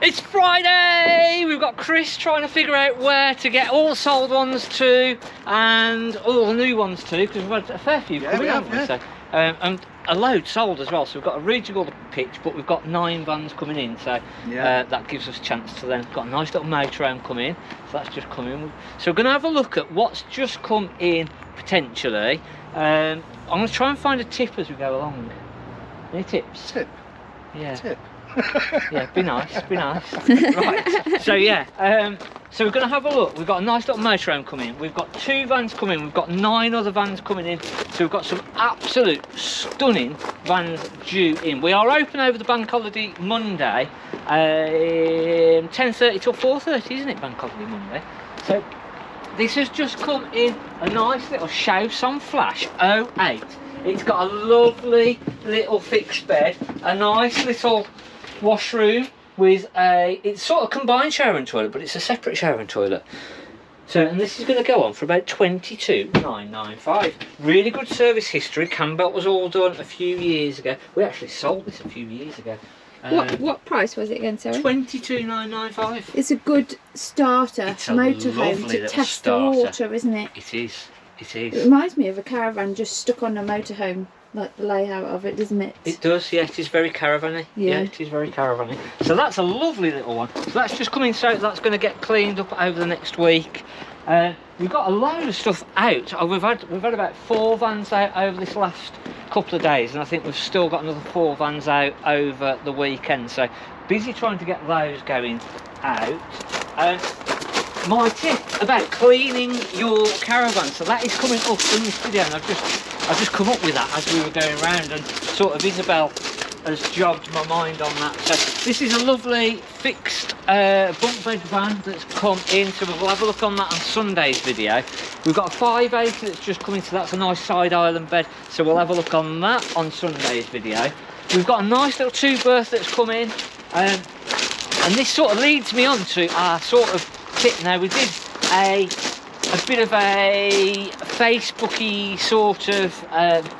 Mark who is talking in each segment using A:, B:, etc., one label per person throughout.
A: It's Friday! We've got Chris trying to figure out where to get all the sold ones to and all the new ones to, because we've had a fair few coming, haven't we? So, and a load sold as well, so we've got to rejig all the pitch, but we've got 9 vans coming in, so that gives us a chance to then, got a nice little motorhome coming in, so that's just come in. So we're going to have a look at what's just come in, potentially. I'm going to try and find a tip as we go along. Any tips?
B: Tip?
A: Yeah.
B: Tip.
A: Yeah, be nice, be nice. Right, so yeah, so we're going to have a look. We've got a nice little motorhome coming in. We've got 2 vans coming in. We've got 9 other vans coming in. So we've got some absolute stunning vans due in. We are open over the bank holiday Monday, 10:30 till 4:30, isn't it, bank holiday Monday? So this has just come in a nice little Shouse on Flash 08. It's got a lovely little fixed bed, a nice little washroom with it's sort of combined shower and toilet, but it's a separate shower and toilet. So, and this is going to go on for about 22,995. Really good service history. Cam belt was all done a few years ago. We actually sold this a few years ago.
C: What price was it again, sorry?
A: 22,995.
C: It's a good starter
A: It's a
C: motorhome
A: lovely
C: to test
A: starter.
C: the water, isn't it?
A: It is. It
C: It
A: is.
C: reminds me of a caravan just stuck on a motorhome, like the layout of it, doesn't it?
A: It does, yeah. It is very caravan-y. Yeah, it is very caravan-y. So that's a lovely little one. So that's just coming, so that's going to get cleaned up over the next week. We've got a load of stuff out. We've had about 4 vans out over this last couple of days, and I think we've still got another 4 vans out over the weekend. So busy trying to get those going out. My tip about cleaning your caravan, so that is coming up in this video, and I've just come up with that as we were going around, and sort of Isabel has jogged my mind on that. So this is a lovely fixed bunk bed van that's come in, so we'll have a look on that on Sunday's video. We've got a 5/8 that's just coming, so that's a nice side island bed, so we'll have a look on that on Sunday's video. We've got a nice little 2-berth that's come in, and this sort of leads me on to our sort of tip. Now, we did a bit of a Facebooky sort of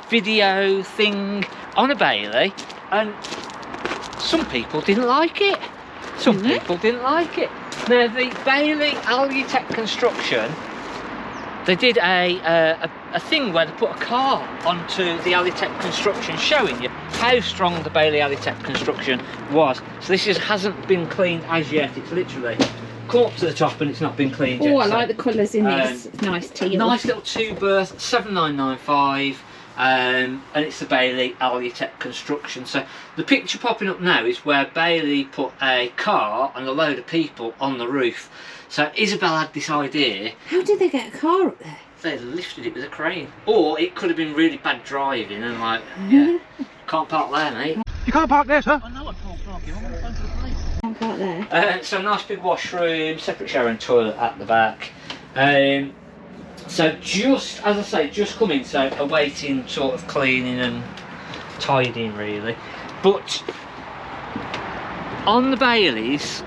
A: video thing on a Bailey, and some people didn't like it. Some people didn't like it. Now, the Bailey Alutech construction, they did a thing where they put a car onto the Alutech construction, showing you how strong the Bailey Alutech construction was. So this hasn't been cleaned as yet. It's literally come up to the top and it's not been cleaned yet.
C: Oh, I like the colours in this. It's nice teal.
A: Nice little 2-berth, 7,995, and it's the Bailey Alutech construction. So the picture popping up now is where Bailey put a car and a load of people on the roof. So Isabel had this idea.
C: How did they get a car up there?
A: They lifted it with a crane. Or it could have been really bad driving and like, yeah, can't park there, mate.
B: You can't park there, sir.
A: I know I can't park here, I'm on the phone to the police.
C: Can't park there.
A: So nice big washroom, separate shower and toilet at the back. So just, as I say, just come in, so awaiting sort of cleaning and tidying really. But on the Baileys,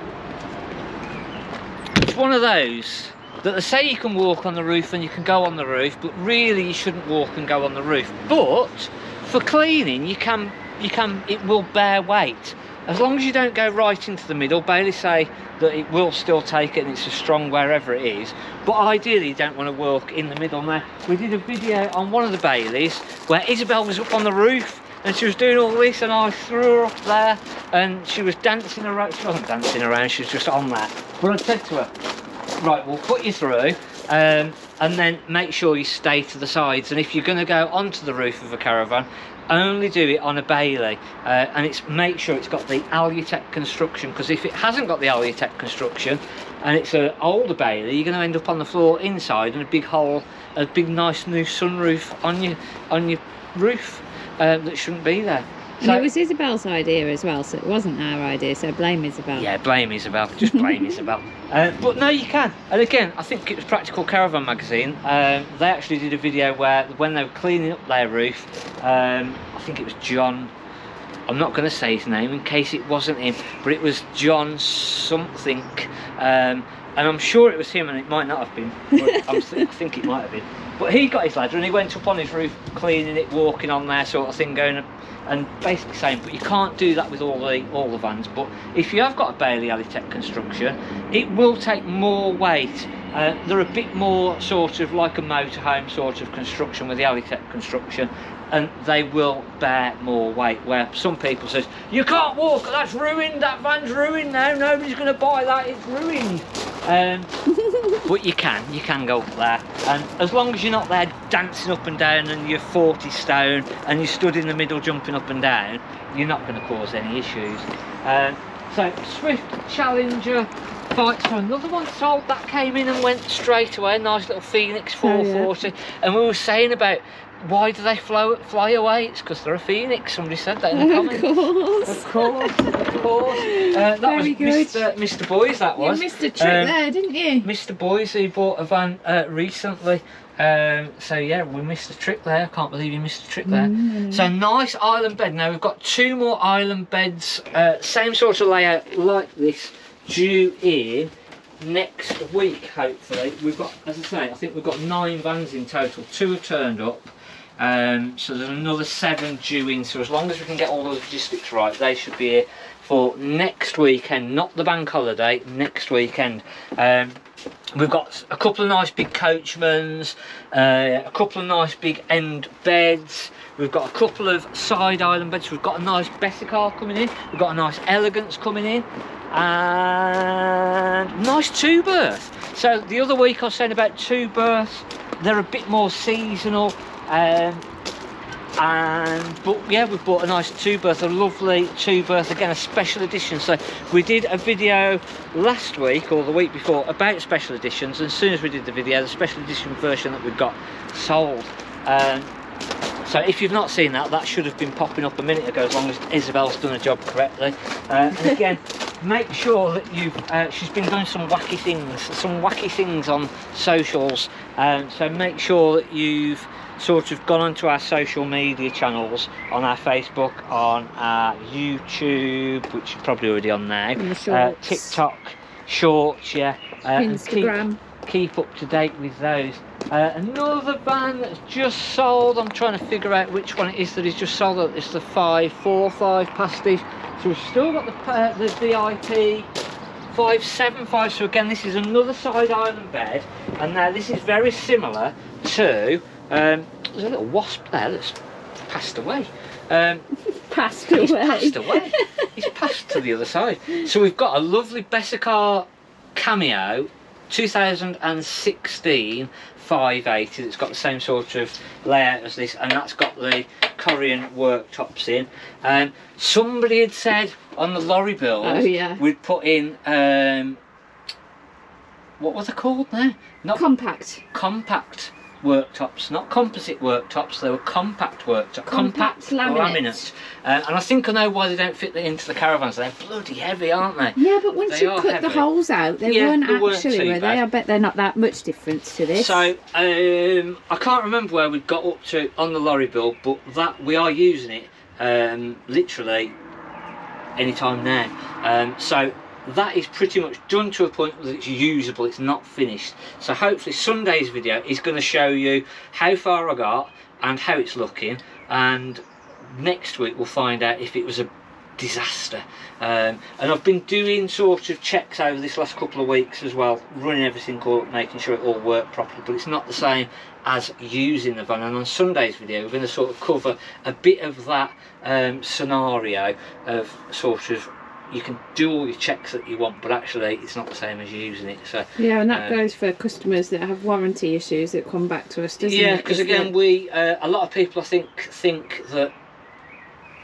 A: it's one of those that they say you can walk on the roof and you can go on the roof, but really you shouldn't walk and go on the roof. But for cleaning, it will bear weight. As long as you don't go right into the middle, Bailey say that it will still take it and it's as strong wherever it is. But ideally you don't want to walk in the middle. Now, we did a video on one of the Baileys where Isabel was up on the roof and she was doing all this, and I threw her up there and she was dancing around. She wasn't dancing around, she was just on that. But I said to her, right, we'll put you through and then make sure you stay to the sides. And if you're going to go onto the roof of a caravan, only do it on a Bailey, and make sure it's got the Alutech construction, because if it hasn't got the Alutech construction and it's an older Bailey, you're going to end up on the floor inside and a big hole, a big nice new sunroof on your roof that shouldn't be there.
C: And it was Isabel's idea as well, so it wasn't our idea, so blame Isabel.
A: Yeah, blame Isabel, just blame Isabel. But no, you can. And again, I think it was Practical Caravan magazine. They actually did a video where when they were cleaning up their roof, I think it was John I'm not going to say his name in case it wasn't him, but it was John something, and I'm sure it was him, and it might not have been, but I think it might have been. But he got his ladder and he went up on his roof, cleaning it, walking on there, sort of thing, going and basically saying, but you can't do that with all the vans. But if you have got a Bailey Alitech construction, it will take more weight. They're a bit more sort of like a motorhome sort of construction with the Alitech construction, and they will bear more weight, where some people says, you can't walk, that's ruined, that van's ruined now, nobody's going to buy that, it's ruined. But you can go up there, and as long as you're not there dancing up and down and you're 40 stone and you stood in the middle jumping up and down, you're not going to cause any issues. So Swift Challenger fights for another one sold. That came in and went straight away, a nice little Phoenix 440. Oh, yeah. And we were saying about why do they fly away? It's because they're a Phoenix. Somebody said that in the comments. Of course. That
C: Very
A: was
C: good.
A: Mr. Boys, that was.
C: You missed a trick there, didn't you?
A: Mr. Boys, who bought a van recently. So yeah, we missed a trick there. I can't believe you missed a trick there. So nice island bed. Now we've got 2 more island beds, same sort of layout like this, due in next week hopefully. We've got, as I say, I think we've got 9 vans in total. 2 have turned up. So there's another 7 due in, so as long as we can get all the logistics right, they should be here for next weekend, not the bank holiday, next weekend. We've got a couple of nice big coachmans, a couple of nice big end beds, we've got a couple of side island beds, we've got a nice Bessicar coming in, we've got a nice Elegance coming in, and nice 2-berth. So the other week I was saying about 2-berths, they're a bit more seasonal. But yeah, we've bought a nice 2-berth, a lovely 2-berth, again a special edition. So we did a video last week or the week before about special editions, and as soon as we did the video, the special edition version that we've got sold. So if you've not seen that, that should have been popping up a minute ago, as long as Isabel's done a job correctly. And again, make sure that you've she's been doing some wacky things on socials, so make sure that you've sort of gone onto our social media channels, on our Facebook, on our YouTube, which is probably already on now, TikTok, Shorts, yeah,
C: Instagram,
A: and keep up to date with those. Another van that's just sold, I'm trying to figure out which one it is that is just sold. It's the 545 Pastage. So we've still got the VIP 575. So again, this is another side island bed, and now this is very similar to there's a little wasp there that's passed away.
C: Passed away.
A: He's passed to the other side. So we've got a lovely Bessicar Cameo 2016 580 that's got the same sort of layout as this, and that's got the Korean worktops in. Somebody had said on the lorry build, we'd put in what were they called now? Not compact worktops, not composite worktops, they were compact worktops, compact laminate. And I think I know why they don't fit into the Caravans. They're bloody heavy, aren't they?
C: Yeah, but once you cut the holes out, they weren't actually, were they? I bet they're not that much difference to this.
A: So I can't remember where we got up to on the lorry build, but that we are using it literally anytime now. So that is pretty much done to a point that it's usable, it's not finished. So hopefully Sunday's video is going to show you how far I got and how it's looking, and next week we'll find out if it was a disaster. And I've been doing sort of checks over this last couple of weeks as well, running everything up, making sure it all worked properly, but it's not the same as using the van. And on Sunday's video we're going to sort of cover a bit of that scenario of sort of, you can do all your checks that you want, but actually it's not the same as using it. So
C: yeah, and that goes for customers that have warranty issues that come back to us, doesn't it?
A: Yeah, because again, we a lot of people I think that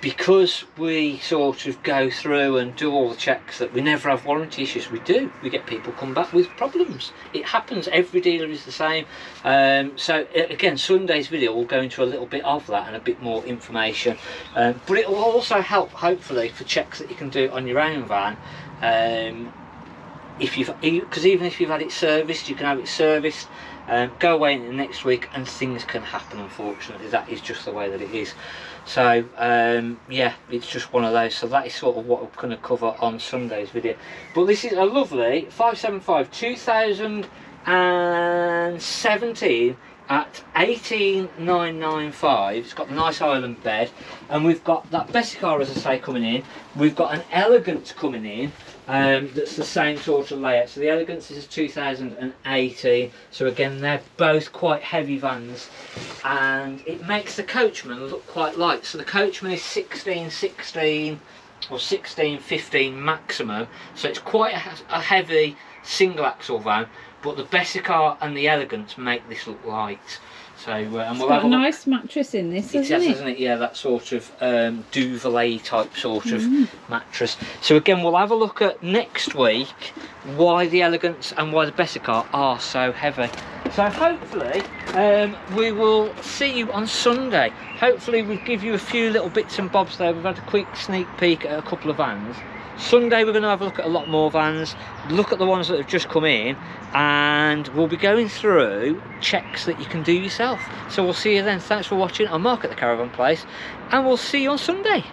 A: because we sort of go through and do all the checks that we never have warranty issues. We do. We get people come back with problems. It happens. Every dealer is the same. So again, Sunday's video will go into a little bit of that and a bit more information. But it will also help, hopefully, for checks that you can do on your own van. Because even if you've had it serviced, you can have it serviced. Go away in the next week and things can happen, unfortunately. That is just the way that it is. So yeah, it's just one of those. So that is sort of what we're going to cover on Sunday's video. But this is a lovely 575 2017 at 18,995. It's got the nice island bed, and we've got that Bessicar, as I say, coming in. We've got an Elegance coming in, that's the same sort of layout. So the Elegance is 2018, so again they're both quite heavy vans, and it makes the Coachman look quite light. So the Coachman is 1616 or 1615 maximum, so it's quite a heavy single axle van, but the Bessicar and the Elegance make this look light. So and we'll have a
C: nice mattress in this, hasn't it?
A: Yeah, that sort of duvet type sort of mattress. So again, we'll have a look at next week why the Elegance and why the Bessicar are so heavy. So hopefully we will see you on Sunday. Hopefully we'll give you a few little bits and bobs there. We've had a quick sneak peek at a couple of vans. Sunday we're going to have a look at a lot more vans, look at the ones that have just come in, and we'll be going through checks that you can do yourself. So we'll see you then. Thanks for watching. I'm Mark at the Caravan Place, and we'll see you on Sunday.